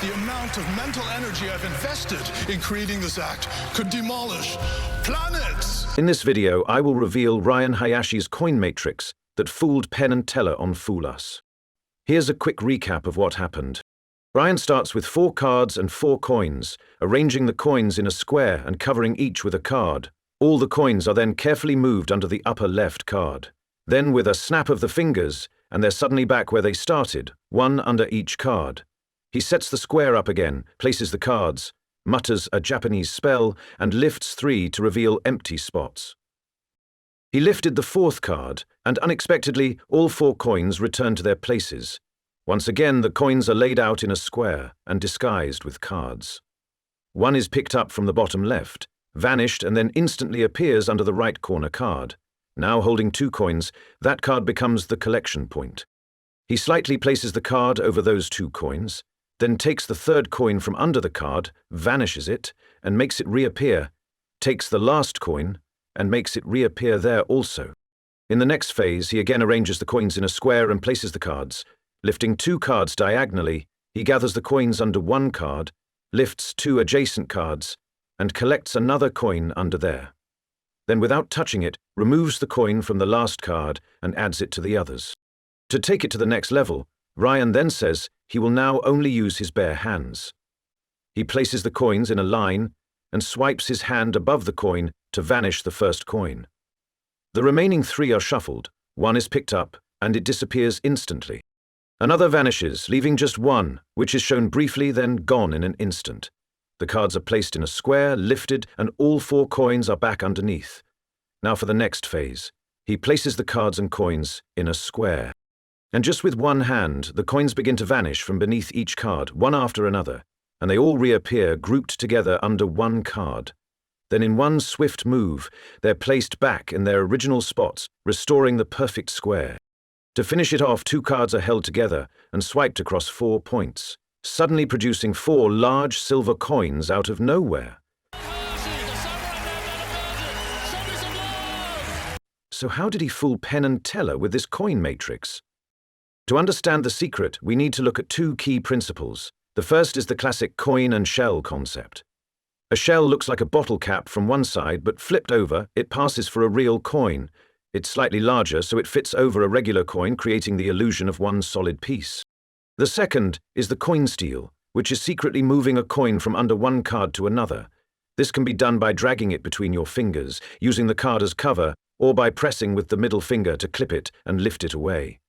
The amount of mental energy I've invested in creating this act could demolish planets! In this video, I will reveal Ryan Hayashi's coin matrix that fooled Penn and Teller on Fool Us. Here's a quick recap of what happened. Ryan starts with 4 cards and 4 coins, arranging the coins in a square and covering each with a card. All the coins are then carefully moved under the upper left card. Then, with a snap of the fingers, and they're suddenly back where they started, one under each card. He sets the square up again, places the cards, mutters a Japanese spell, and lifts 3 to reveal empty spots. He lifted the 4th card, and unexpectedly, all 4 coins return to their places. Once again, the coins are laid out in a square and disguised with cards. One is picked up from the bottom left, vanished, and then instantly appears under the right corner card. Now holding 2 coins, that card becomes the collection point. He slightly places the card over those 2 coins, then takes the 3rd coin from under the card, vanishes it, and makes it reappear, takes the last coin, and makes it reappear there also. In the next phase, he again arranges the coins in a square and places the cards. Lifting 2 cards diagonally, he gathers the coins under 1 card, lifts 2 adjacent cards, and collects another coin under there. Then, without touching it, removes the coin from the last card and adds it to the others. To take it to the next level, Ryan then says he will now only use his bare hands. He places the coins in a line and swipes his hand above the coin to vanish the first coin. The remaining 3 are shuffled, 1 is picked up, and it disappears instantly. Another vanishes, leaving just 1, which is shown briefly, then gone in an instant. The cards are placed in a square, lifted, and all 4 coins are back underneath. Now for the next phase. He places the cards and coins in a square. And just with 1 hand, the coins begin to vanish from beneath each card, one after another, and they all reappear grouped together under 1 card. Then in one swift move, they're placed back in their original spots, restoring the perfect square. To finish it off, 2 cards are held together and swiped across 4 points, suddenly producing 4 large silver coins out of nowhere. So how did he fool Penn and Teller with this coin matrix? To understand the secret, we need to look at 2 key principles. The first is the classic coin and shell concept. A shell looks like a bottle cap from one side, but flipped over, it passes for a real coin. It's slightly larger, so it fits over a regular coin, creating the illusion of one solid piece. The second is the coin steal, which is secretly moving a coin from under one card to another. This can be done by dragging it between your fingers, using the card as cover, or by pressing with the middle finger to clip it and lift it away.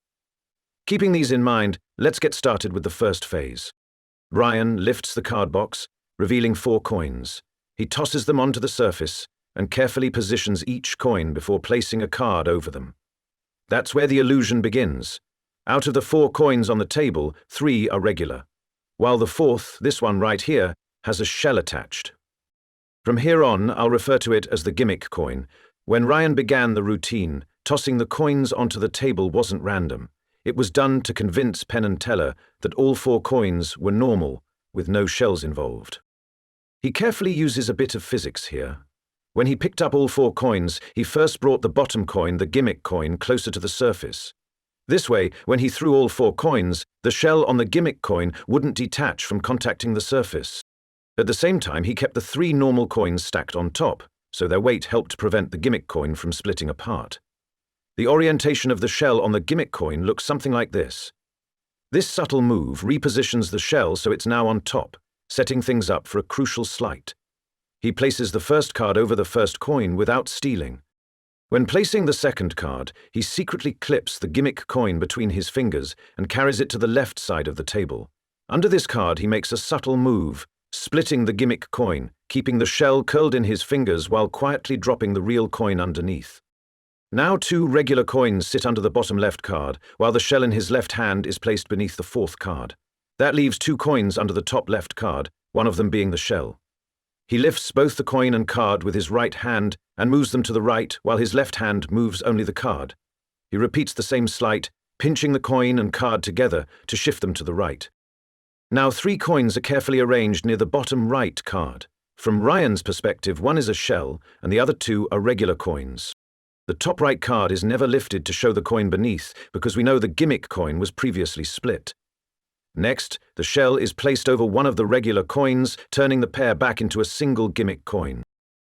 Keeping these in mind, let's get started with the first phase. Ryan lifts the card box, revealing 4 coins. He tosses them onto the surface and carefully positions each coin before placing a card over them. That's where the illusion begins. Out of the 4 coins on the table, 3 are regular, while the 4th, this one right here, has a shell attached. From here on, I'll refer to it as the gimmick coin. When Ryan began the routine, tossing the coins onto the table wasn't random. It was done to convince Penn and Teller that all 4 coins were normal, with no shells involved. He carefully uses a bit of physics here. When he picked up all 4 coins, he first brought the bottom coin, the gimmick coin, closer to the surface. This way, when he threw all 4 coins, the shell on the gimmick coin wouldn't detach from contacting the surface. At the same time, he kept the 3 normal coins stacked on top, so their weight helped prevent the gimmick coin from splitting apart. The orientation of the shell on the gimmick coin looks something like this. This subtle move repositions the shell so it's now on top, setting things up for a crucial sleight. He places the first card over the first coin without stealing. When placing the second card, he secretly clips the gimmick coin between his fingers and carries it to the left side of the table. Under this card, he makes a subtle move, splitting the gimmick coin, keeping the shell curled in his fingers while quietly dropping the real coin underneath. Now 2 regular coins sit under the bottom left card, while the shell in his left hand is placed beneath the 4th card. That leaves 2 coins under the top left card, one of them being the shell. He lifts both the coin and card with his right hand and moves them to the right, while his left hand moves only the card. He repeats the same sleight, pinching the coin and card together to shift them to the right. Now 3 coins are carefully arranged near the bottom right card. From Ryan's perspective, one is a shell and the other 2 are regular coins. The top right card is never lifted to show the coin beneath because we know the gimmick coin was previously split. Next, the shell is placed over one of the regular coins, turning the pair back into a single gimmick coin.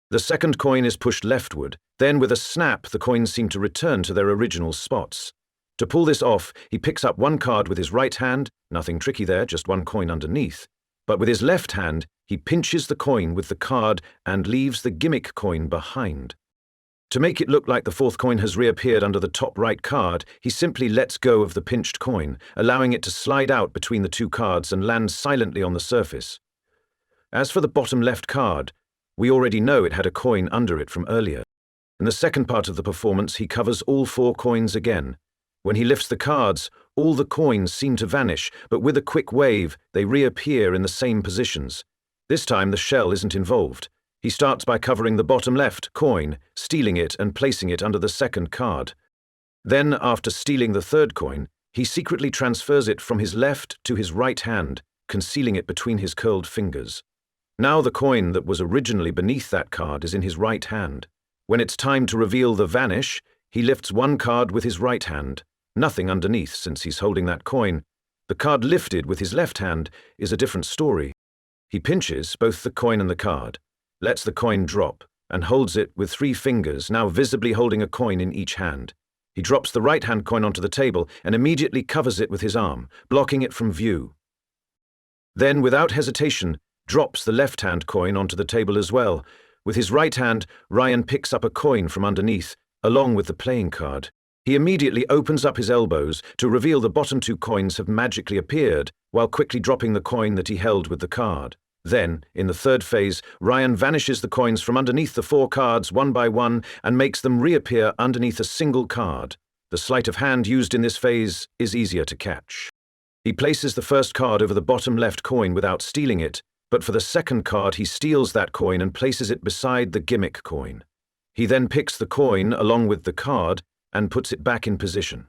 The second coin is pushed leftward. Then, with a snap, the coins seem to return to their original spots. To pull this off, he picks up one card with his right hand, nothing tricky there, just one coin underneath. But with his left hand, he pinches the coin with the card and leaves the gimmick coin behind. To make it look like the fourth coin has reappeared under the top right card, he simply lets go of the pinched coin, allowing it to slide out between the two cards and land silently on the surface. As for the bottom left card, we already know it had a coin under it from earlier. In the second part of the performance, he covers all four coins again. When he lifts the cards, all the coins seem to vanish, but with a quick wave, they reappear in the same positions. This time, the shell isn't involved. He starts by covering the bottom left coin, stealing it and placing it under the second card. Then, after stealing the third coin, he secretly transfers it from his left to his right hand, concealing it between his curled fingers. Now the coin that was originally beneath that card is in his right hand. When it's time to reveal the vanish, he lifts one card with his right hand, nothing underneath since he's holding that coin. The card lifted with his left hand is a different story. He pinches both the coin and the card, lets the coin drop, and holds it with 3 fingers, now visibly holding a coin in each hand. He drops the right-hand coin onto the table and immediately covers it with his arm, blocking it from view. Then, without hesitation, drops the left-hand coin onto the table as well. With his right hand, Ryan picks up a coin from underneath, along with the playing card. He immediately opens up his elbows to reveal the bottom 2 coins have magically appeared, while quickly dropping the coin that he held with the card. Then, in the third phase, Ryan vanishes the coins from underneath the 4 cards one by one and makes them reappear underneath a single card. The sleight of hand used in this phase is easier to catch. He places the first card over the bottom left coin without stealing it, but for the second card he steals that coin and places it beside the gimmick coin. He then picks the coin along with the card and puts it back in position.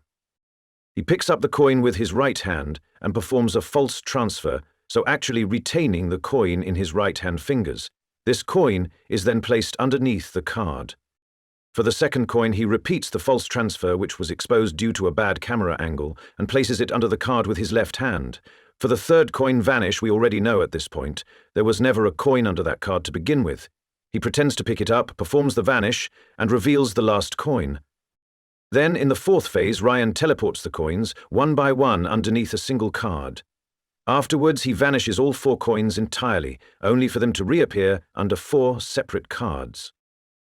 He picks up the coin with his right hand and performs a false transfer, so actually retaining the coin in his right-hand fingers. This coin is then placed underneath the card. For the second coin, he repeats the false transfer which was exposed due to a bad camera angle and places it under the card with his left hand. For the third coin vanish, we already know at this point, there was never a coin under that card to begin with. He pretends to pick it up, performs the vanish, and reveals the last coin. Then, in the fourth phase, Ryan teleports the coins, one by one, underneath a single card. Afterwards, he vanishes all 4 coins entirely, only for them to reappear under 4 separate cards.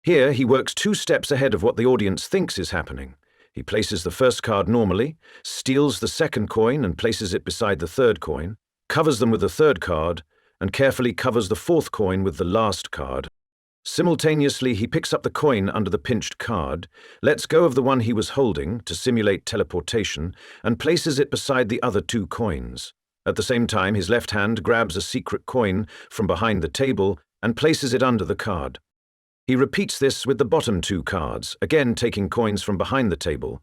Here, he works 2 steps ahead of what the audience thinks is happening. He places the first card normally, steals the second coin and places it beside the third coin, covers them with the third card, and carefully covers the fourth coin with the last card. Simultaneously, he picks up the coin under the pinched card, lets go of the one he was holding to simulate teleportation, and places it beside the other 2 coins. At the same time, his left hand grabs a secret coin from behind the table and places it under the card. He repeats this with the bottom 2 cards, again taking coins from behind the table.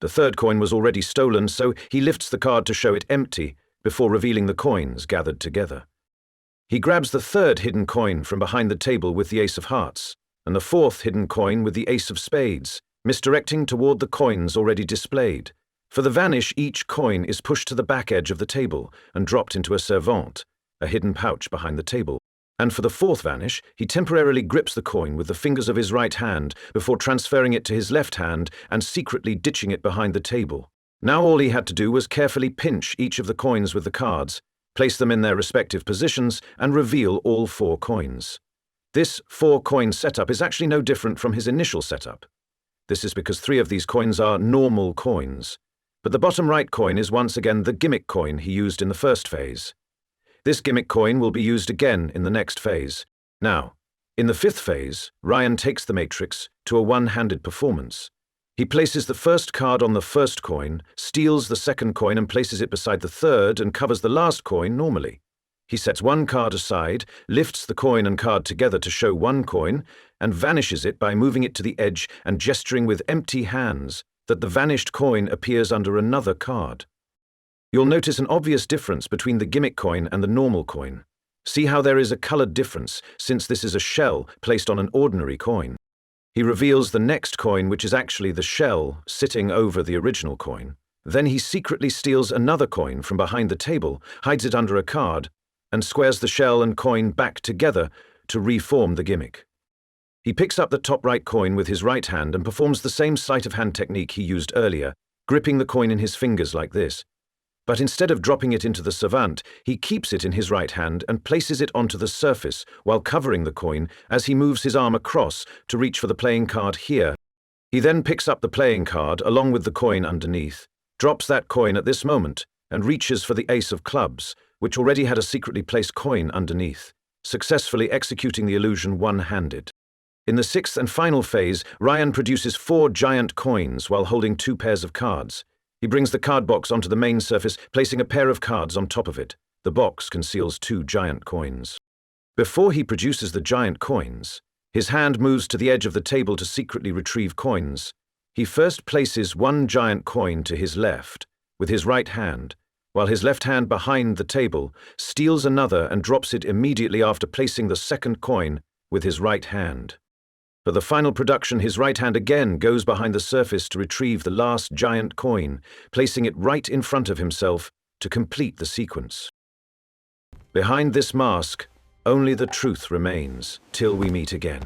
The third coin was already stolen, so he lifts the card to show it empty before revealing the coins gathered together. He grabs the third hidden coin from behind the table with the ace of hearts, and the fourth hidden coin with the ace of spades, misdirecting toward the coins already displayed. For the vanish, each coin is pushed to the back edge of the table and dropped into a servante, a hidden pouch behind the table. And for the fourth vanish, he temporarily grips the coin with the fingers of his right hand before transferring it to his left hand and secretly ditching it behind the table. Now all he had to do was carefully pinch each of the coins with the cards, place them in their respective positions, and reveal all 4 coins. This 4-coin setup is actually no different from his initial setup. This is because 3 of these coins are normal coins. But the bottom right coin is once again the gimmick coin he used in the first phase. This gimmick coin will be used again in the next phase. Now, in the 5th phase, Ryan takes the matrix to a one-handed performance. He places the first card on the first coin, steals the second coin and places it beside the third and covers the last coin normally. He sets one card aside, lifts the coin and card together to show one coin, and vanishes it by moving it to the edge and gesturing with empty hands that the vanished coin appears under another card. You'll notice an obvious difference between the gimmick coin and the normal coin. See how there is a colored difference, since this is a shell placed on an ordinary coin. He reveals the next coin, which is actually the shell sitting over the original coin, Then he secretly steals another coin from behind the table, hides it under a card, and squares the shell and coin back together to reform the gimmick. He picks up the top right coin with his right hand and performs the same sleight of hand technique he used earlier, gripping the coin in his fingers like this. But instead of dropping it into the savant, he keeps it in his right hand and places it onto the surface while covering the coin as he moves his arm across to reach for the playing card here. He then picks up the playing card along with the coin underneath, drops that coin at this moment, and reaches for the ace of clubs, which already had a secretly placed coin underneath, successfully executing the illusion one-handed. In the sixth and final phase, Ryan produces 4 giant coins while holding 2 pairs of cards. He brings the card box onto the main surface, placing a pair of cards on top of it. The box conceals 2 giant coins. Before he produces the giant coins, his hand moves to the edge of the table to secretly retrieve coins. He first places 1 giant coin to his left with his right hand, while his left hand behind the table steals another and drops it immediately after placing the second coin with his right hand. For the final production, his right hand again goes behind the surface to retrieve the last giant coin, placing it right in front of himself to complete the sequence. Behind this mask, only the truth remains till we meet again.